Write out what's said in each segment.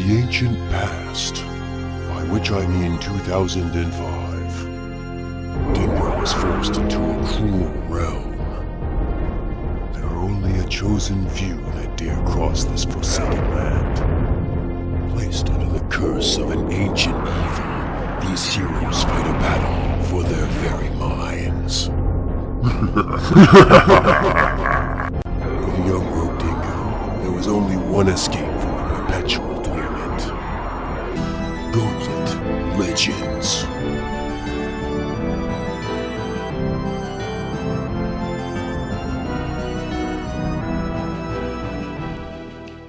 the ancient past, by which I mean 2005, Dingo was forced into a cruel realm. There are only a chosen few that dare cross this forsaken land. Placed under the curse of an ancient evil, these heroes fight a battle for their very minds. For the young rogue Dingo, there was only one escape from the perpetual torment. Gauntlet Legends.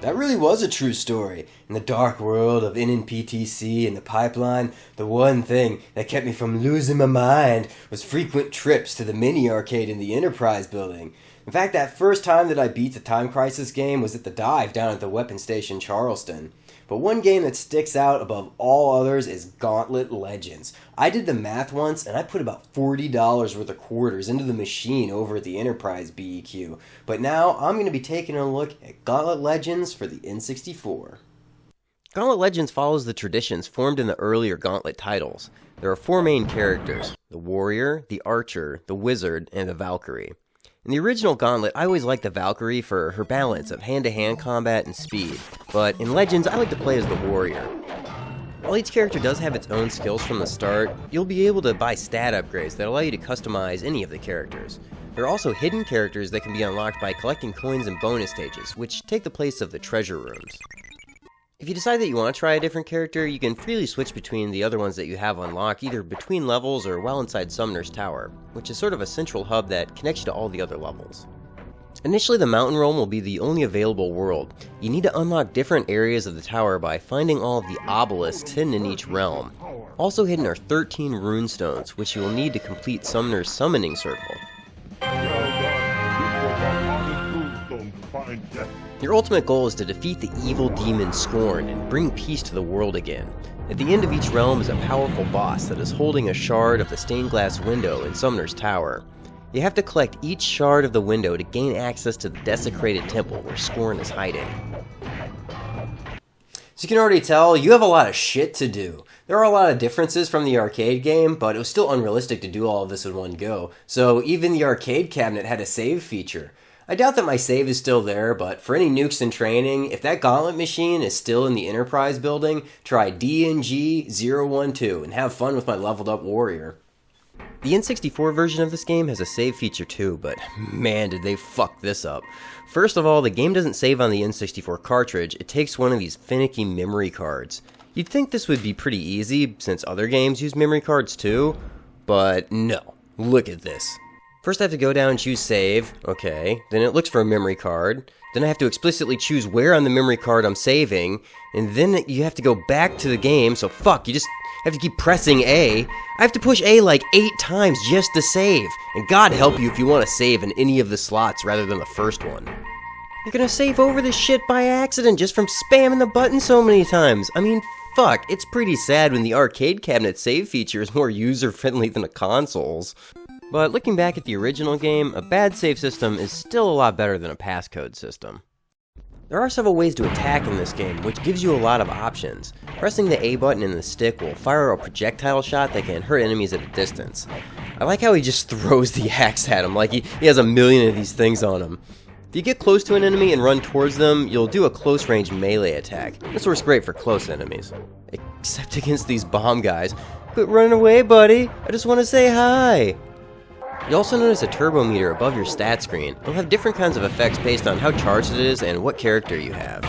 That really was a true story. In the dark world of NNPTC and the pipeline, the one thing that kept me from losing my mind was frequent trips to the mini arcade in the Enterprise building. In fact, that first time that I beat the Time Crisis game was at the dive down at the weapon station Charleston. But one game that sticks out above all others is Gauntlet Legends. I did the math once, and I put about $40 worth of quarters into the machine over at the Enterprise BEQ. But now, I'm going to be taking a look at Gauntlet Legends for the N64. Gauntlet Legends follows the traditions formed in the earlier Gauntlet titles. There are four main characters: the Warrior, the Archer, the Wizard, and the Valkyrie. In the original Gauntlet, I always liked the Valkyrie for her balance of hand-to-hand combat and speed, but in Legends, I like to play as the Warrior. While each character does have its own skills from the start, you'll be able to buy stat upgrades that allow you to customize any of the characters. There are also hidden characters that can be unlocked by collecting coins and bonus stages, which take the place of the treasure rooms. If you decide that you want to try a different character, you can freely switch between the other ones that you have unlocked, either between levels or while inside Summoner's Tower, which is sort of a central hub that connects you to all the other levels. Initially, the Mountain Realm will be the only available world. You need to unlock different areas of the tower by finding all of the obelisks hidden in each realm. Also hidden are 13 runestones, which you will need to complete Summoner's Summoning Circle. Your ultimate goal is to defeat the evil demon Scorn and bring peace to the world again. At the end of each realm is a powerful boss that is holding a shard of the stained glass window in Summoner's Tower. You have to collect each shard of the window to gain access to the desecrated temple where Scorn is hiding. So you can already tell, you have a lot of shit to do. There are a lot of differences from the arcade game, but it was still unrealistic to do all of this in one go. So even the arcade cabinet had a save feature. I doubt that my save is still there, but for any nukes in training, if that Gauntlet machine is still in the Enterprise building, try DNG012 and have fun with my leveled up warrior. The N64 version of this game has a save feature too, but man did they fuck this up. First of all, the game doesn't save on the N64 cartridge, it takes one of these finicky memory cards. You'd think this would be pretty easy, since other games use memory cards too, but no. Look at this. First I have to go down and choose save, okay, then it looks for a memory card, then I have to explicitly choose where on the memory card I'm saving, and then you have to go back to the game, so fuck, you just have to keep pressing A. I have to push A like 8 times just to save, and God help you if you want to save in any of the slots rather than the first one. You're gonna save over this shit by accident just from spamming the button so many times. I mean, fuck, it's pretty sad when the arcade cabinet save feature is more user-friendly than the consoles. But looking back at the original game, a bad save system is still a lot better than a passcode system. There are several ways to attack in this game, which gives you a lot of options. Pressing the A button and the stick will fire a projectile shot that can hurt enemies at a distance. I like how he just throws the axe at him, like he has a million of these things on him. If you get close to an enemy and run towards them, you'll do a close-range melee attack. This works great for close enemies. Except against these bomb guys. Quit running away, buddy! I just want to say hi! You also notice a turbo meter above your stat screen. It'll have different kinds of effects based on how charged it is and what character you have.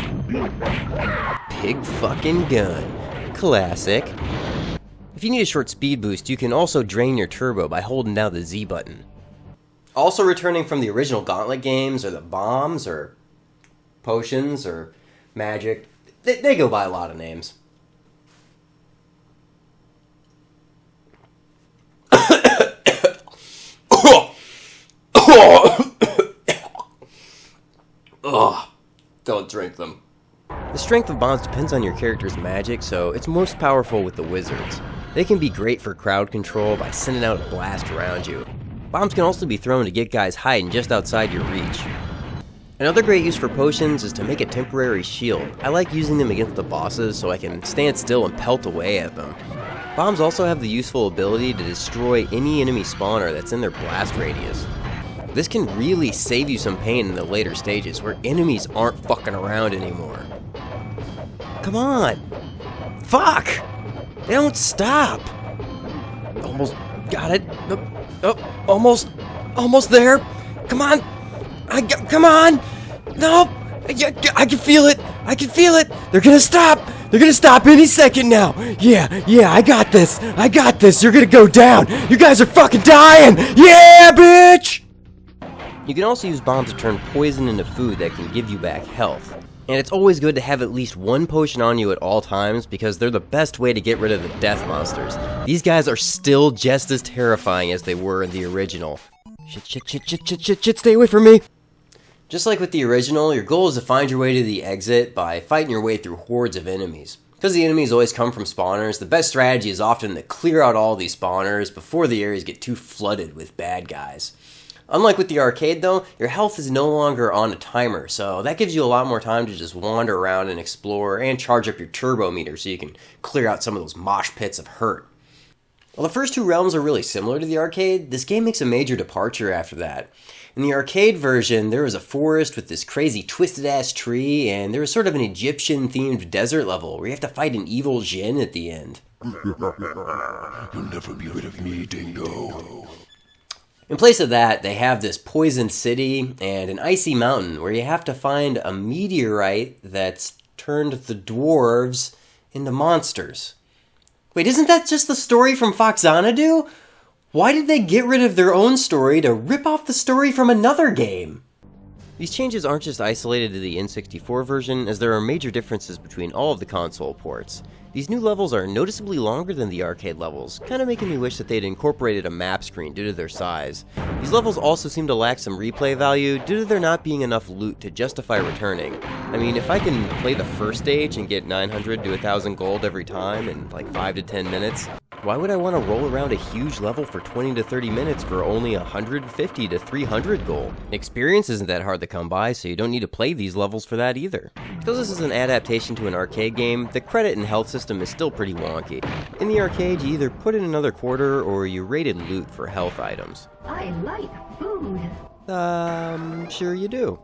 Big fucking gun. Classic. If you need a short speed boost, you can also drain your turbo by holding down the Z button. Also returning from the original Gauntlet games are the bombs, or potions, or magic. They go by a lot of names. Ugh, don't drink them. The strength of bombs depends on your character's magic, so it's most powerful with the wizards. They can be great for crowd control by sending out a blast around you. Bombs can also be thrown to get guys hiding just outside your reach. Another great use for potions is to make a temporary shield. I like using them against the bosses so I can stand still and pelt away at them. Bombs also have the useful ability to destroy any enemy spawner that's in their blast radius. This can really save you some pain in the later stages where enemies aren't fucking around anymore. Come on! Fuck! They don't stop! Almost got it. Almost there. Come on! Come on! No! I can feel it! I can feel it! They're gonna stop! They're gonna stop any second now! Yeah, I got this! I got this! You're gonna go down! You guys are fucking dying! Yeah, bitch! You can also use bombs to turn poison into food that can give you back health. And it's always good to have at least one potion on you at all times because they're the best way to get rid of the death monsters. These guys are still just as terrifying as they were in the original. Shit, stay away from me! Just like with the original, your goal is to find your way to the exit by fighting your way through hordes of enemies. Because the enemies always come from spawners, the best strategy is often to clear out all these spawners before the areas get too flooded with bad guys. Unlike with the arcade though, your health is no longer on a timer, so that gives you a lot more time to just wander around and explore and charge up your turbo meter so you can clear out some of those mosh pits of hurt. While the first two realms are really similar to the arcade, this game makes a major departure after that. In the arcade version, there was a forest with this crazy twisted-ass tree, and there was sort of an Egyptian-themed desert level where you have to fight an evil djinn at the end. You'll never be rid of me, Dingo. In place of that, they have this poisoned city and an icy mountain where you have to find a meteorite that's turned the dwarves into monsters. Wait, isn't that just the story from Fox Xanadu? Why did they get rid of their own story to rip off the story from another game? These changes aren't just isolated to the N64 version, as there are major differences between all of the console ports. These new levels are noticeably longer than the arcade levels, kind of making me wish that they'd incorporated a map screen due to their size. These levels also seem to lack some replay value due to there not being enough loot to justify returning. I mean, if I can play the first stage and get 900 to 1000 gold every time in like 5 to 10 minutes, why would I want to roll around a huge level for 20 to 30 minutes for only 150 to 300 gold? Experience isn't that hard to come by, so you don't need to play these levels for that either. Because this is an adaptation to an arcade game, the credit and health system is still pretty wonky. In the arcade, you either put in another quarter or you raided loot for health items. I like food. Sure you do.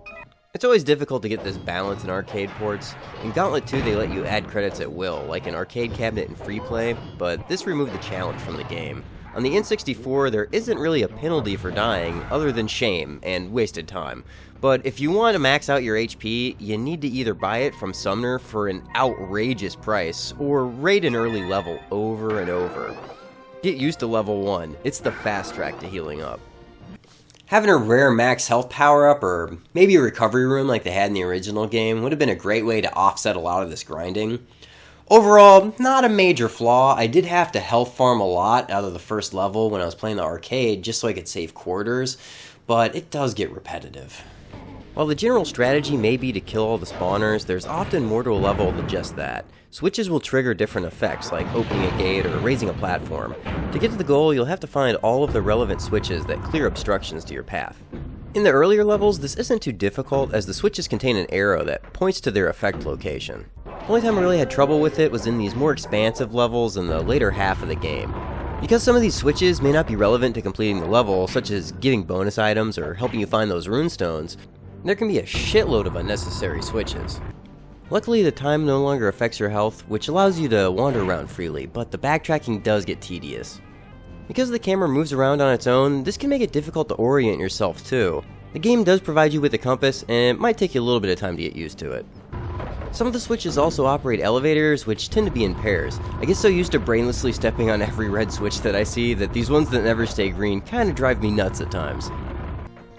It's always difficult to get this balance in arcade ports. In Gauntlet 2 they let you add credits at will, like an arcade cabinet in free play, but this removed the challenge from the game. On the N64 there isn't really a penalty for dying, other than shame and wasted time. But if you want to max out your HP, you need to either buy it from Sumner for an outrageous price, or raid an early level over and over. Get used to level 1, it's the fast track to healing up. Having a rare max health power-up, or maybe a recovery room like they had in the original game, would have been a great way to offset a lot of this grinding. Overall, not a major flaw. I did have to health farm a lot out of the first level when I was playing the arcade just so I could save quarters, but it does get repetitive. While the general strategy may be to kill all the spawners, there's often more to a level than just that. Switches will trigger different effects, like opening a gate or raising a platform. To get to the goal, you'll have to find all of the relevant switches that clear obstructions to your path. In the earlier levels, this isn't too difficult, as the switches contain an arrow that points to their effect location. The only time I really had trouble with it was in these more expansive levels in the later half of the game. Because some of these switches may not be relevant to completing the level, such as giving bonus items or helping you find those runestones, there can be a shitload of unnecessary switches. Luckily, the time no longer affects your health, which allows you to wander around freely, but the backtracking does get tedious. Because the camera moves around on its own, this can make it difficult to orient yourself too. The game does provide you with a compass, and it might take you a little bit of time to get used to it. Some of the switches also operate elevators, which tend to be in pairs. I get so used to brainlessly stepping on every red switch that I see that these ones that never stay green kinda drive me nuts at times.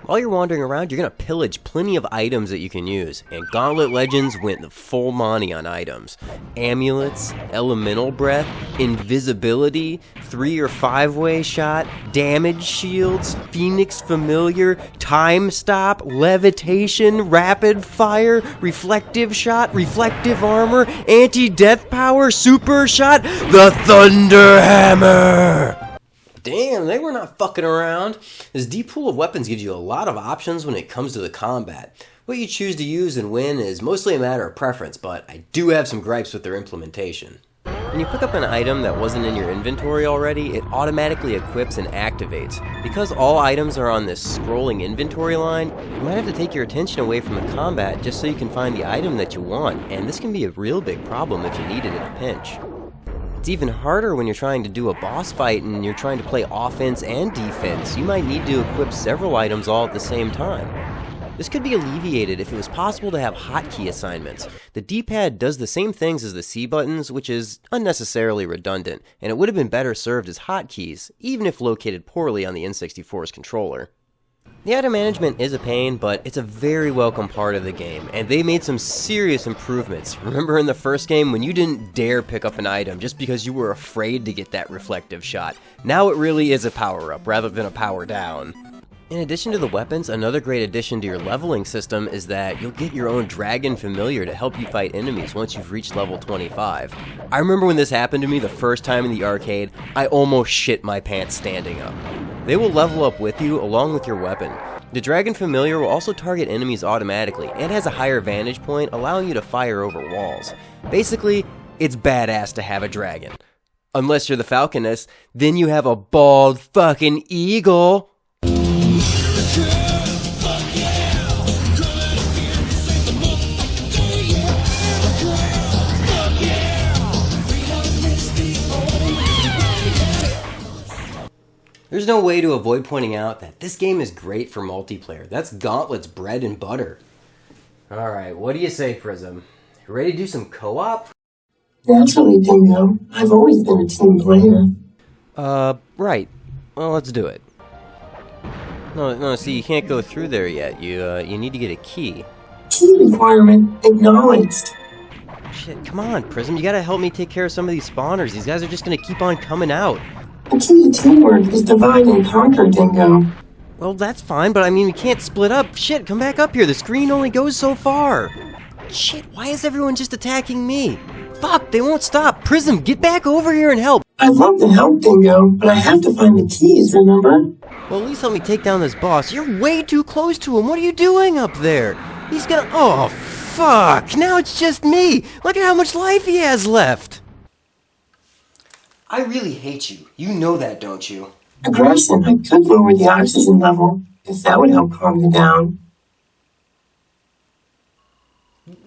While you're wandering around, you're going to pillage plenty of items that you can use, and Gauntlet Legends went the full Monty on items. Amulets, elemental breath, invisibility, 3 or 5-way shot, damage shields, phoenix familiar, time stop, levitation, rapid fire, reflective shot, reflective armor, anti-death power, super shot, the Thunder Hammer! Damn, they were not fucking around. This deep pool of weapons gives you a lot of options when it comes to the combat. What you choose to use and when is mostly a matter of preference, but I do have some gripes with their implementation. When you pick up an item that wasn't in your inventory already, it automatically equips and activates. Because all items are on this scrolling inventory line, you might have to take your attention away from the combat just so you can find the item that you want, and this can be a real big problem if you need it in a pinch. It's even harder when you're trying to do a boss fight and you're trying to play offense and defense. You might need to equip several items all at the same time. This could be alleviated if it was possible to have hotkey assignments. The D-pad does the same things as the C buttons, which is unnecessarily redundant, and it would have been better served as hotkeys, even if located poorly on the N64's controller. The item management is a pain, but it's a very welcome part of the game, and they made some serious improvements. Remember in the first game when you didn't dare pick up an item just because you were afraid to get that reflective shot? Now it really is a power-up rather than a power-down. In addition to the weapons, another great addition to your leveling system is that you'll get your own dragon familiar to help you fight enemies once you've reached level 25. I remember when this happened to me the first time in the arcade, I almost shit my pants standing up. They will level up with you along with your weapon. The dragon familiar will also target enemies automatically and has a higher vantage point, allowing you to fire over walls. Basically, it's badass to have a dragon. Unless you're the falconess, then you have a bald fucking eagle. There's no way to avoid pointing out that this game is great for multiplayer. That's Gauntlet's bread and butter. Alright, what do you say, Prism? You ready to do some co-op? Naturally, Dingo. I've always been a team player. Right. Well, let's do it. No, see, you can't go through there yet. You need to get a key. Key requirement acknowledged. Shit, come on, Prism. You gotta help me take care of some of these spawners. These guys are just gonna keep on coming out. The key to teamwork is divide and conquer, Dingo. Well, that's fine, but I mean, we can't split up. Shit, come back up here. The screen only goes so far. Shit, why is everyone just attacking me? Fuck, they won't stop. Prism, get back over here and help. I'd love to help, Dingo, but I have to find the keys, remember? Well, at least help me take down this boss. You're way too close to him. What are you doing up there? He's gonna... Oh, fuck. Now it's just me. Look at how much life he has left. I really hate you. You know that, don't you? Aggression, I could lower the oxygen level, if that would help calm you down.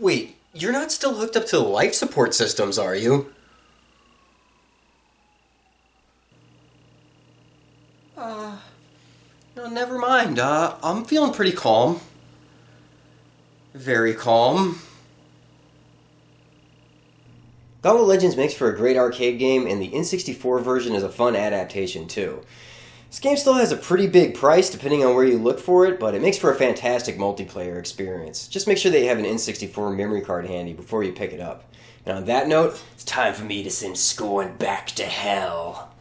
Wait, you're not still hooked up to the life support systems, are you? No, never mind. I'm feeling pretty calm. Very calm. Gauntlet Legends makes for a great arcade game, and the N64 version is a fun adaptation too. This game still has a pretty big price depending on where you look for it, but it makes for a fantastic multiplayer experience. Just make sure that you have an N64 memory card handy before you pick it up. And on that note, it's time for me to send Scorn back to hell.